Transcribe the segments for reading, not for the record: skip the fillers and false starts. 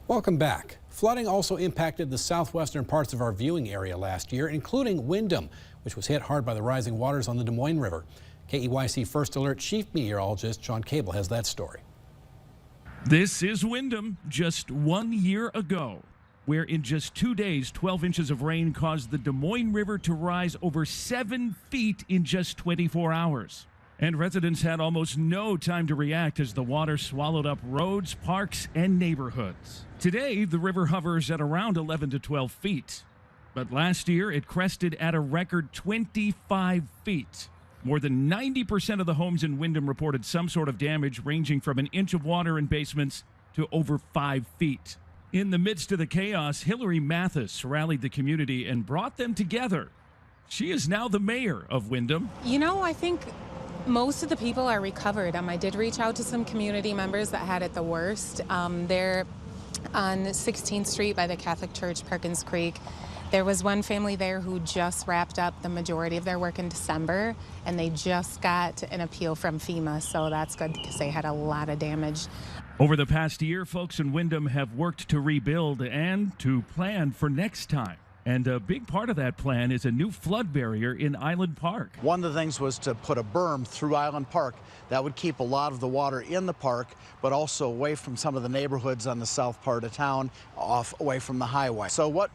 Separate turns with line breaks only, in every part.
Welcome back. Flooding also impacted the southwestern parts of our viewing area last year, including Windham, which was hit hard by the rising waters on the Des Moines River. KEYC First Alert Chief Meteorologist John Cable has that story.
This is Windham just 1 year ago, where in just 2 days, 12 inches of rain caused the Des Moines River to rise over 7 feet in just 24 hours. And residents had almost no time to react as the water swallowed up roads, parks, and neighborhoods. Today, the river hovers at around 11 to 12 feet. But last year, it crested at a record 25 feet. More than 90% of the homes in Windham reported some sort of damage, ranging from an inch of water in basements to over 5 feet. In the midst of the chaos, Hillary Mathis rallied the community and brought them together. She is now the mayor of Windham.
You know, I think most of the people are recovered. I did reach out to some community members that had it the worst. They're on 16th Street by the Catholic Church, Perkins Creek. There was one family there who just wrapped up the majority of their work in December, and they just got an appeal from FEMA, so that's good because they had a lot of damage.
Over the past year, folks in Windham have worked to rebuild and to plan for next time. And a big part of that plan is a new flood barrier in Island Park.
One of the things was to put a berm through Island Park that would keep a lot of the water in the park, but also away from some of the neighborhoods on the south part of town, away from the highway. So what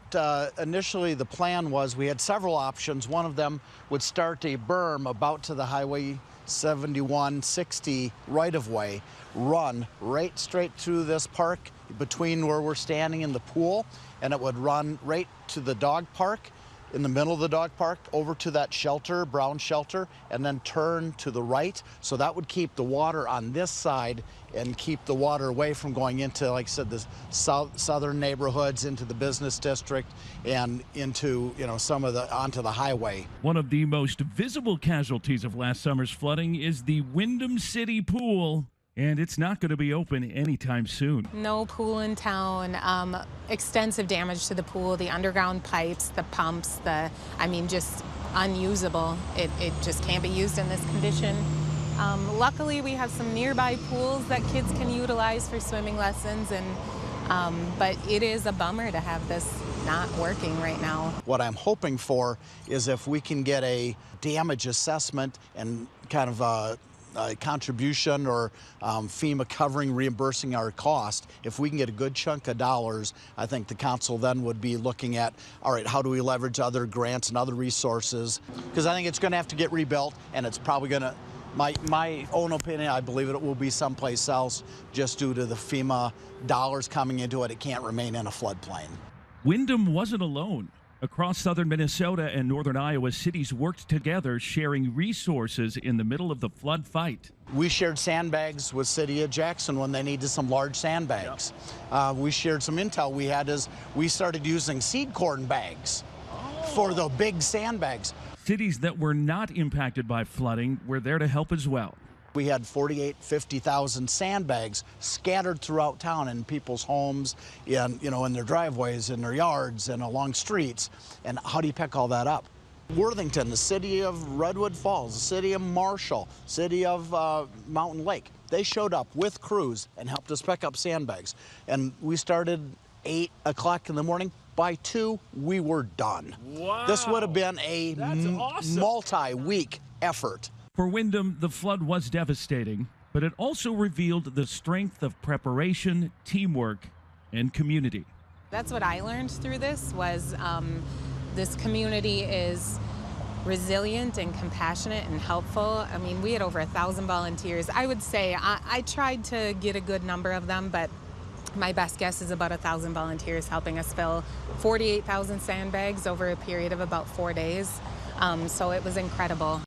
initially the plan was, we had several options. One of them would start a berm about to the Highway 7160 right-of-way, run right straight through this park between where we're standing and the pool, and it would run right to the dog park, in the middle of the dog park, over to that shelter, brown shelter, and then turn to the right. So that would keep the water on this side and keep the water away from going into, like I said, the southern neighborhoods, into the business district, and into, some of onto the highway.
One of the most visible casualties of last summer's flooding is the Windham City Pool. And it's not going to be open anytime soon.
No pool in town, extensive damage to the pool, the underground pipes, the pumps, just unusable. It just can't be used in this condition. Luckily, we have some nearby pools that kids can utilize for swimming lessons, but it is a bummer to have this not working right now.
What I'm hoping for is if we can get a damage assessment and kind of a contribution or FEMA covering, reimbursing our cost. If we can get a good chunk of dollars, I think the council then would be looking at, all right, how do we leverage other grants and other resources? Because I think it's going to have to get rebuilt, and it's probably going to, my own opinion, I believe it will be someplace else just due to the FEMA dollars coming into it. It can't remain in a floodplain.
Windham wasn't alone. Across southern Minnesota and northern Iowa, cities worked together, sharing resources in the middle of the flood fight.
We shared sandbags with City of Jackson when they needed some large sandbags. Yep. We shared some intel we started using seed corn bags for the big sandbags.
Cities that were not impacted by flooding were there to help as well.
We had 50,000 sandbags scattered throughout town in people's homes, in their driveways, in their yards, and along streets. And how do you pick all that up? Worthington, the city of Redwood Falls, the city of Marshall, city of Mountain Lake, they showed up with crews and helped us pick up sandbags. And we started 8 o'clock in the morning. By 2, we were done.
Wow.
This would have been a
awesome.
multi-week effort.
For Windham, the flood was devastating, but it also revealed the strength of preparation, teamwork, and community.
That's what I learned through this was this community is resilient and compassionate and helpful. We had over 1,000 volunteers. I would say I tried to get a good number of them, but my best guess is about 1,000 volunteers helping us fill 48,000 sandbags over a period of about 4 days. So it was incredible.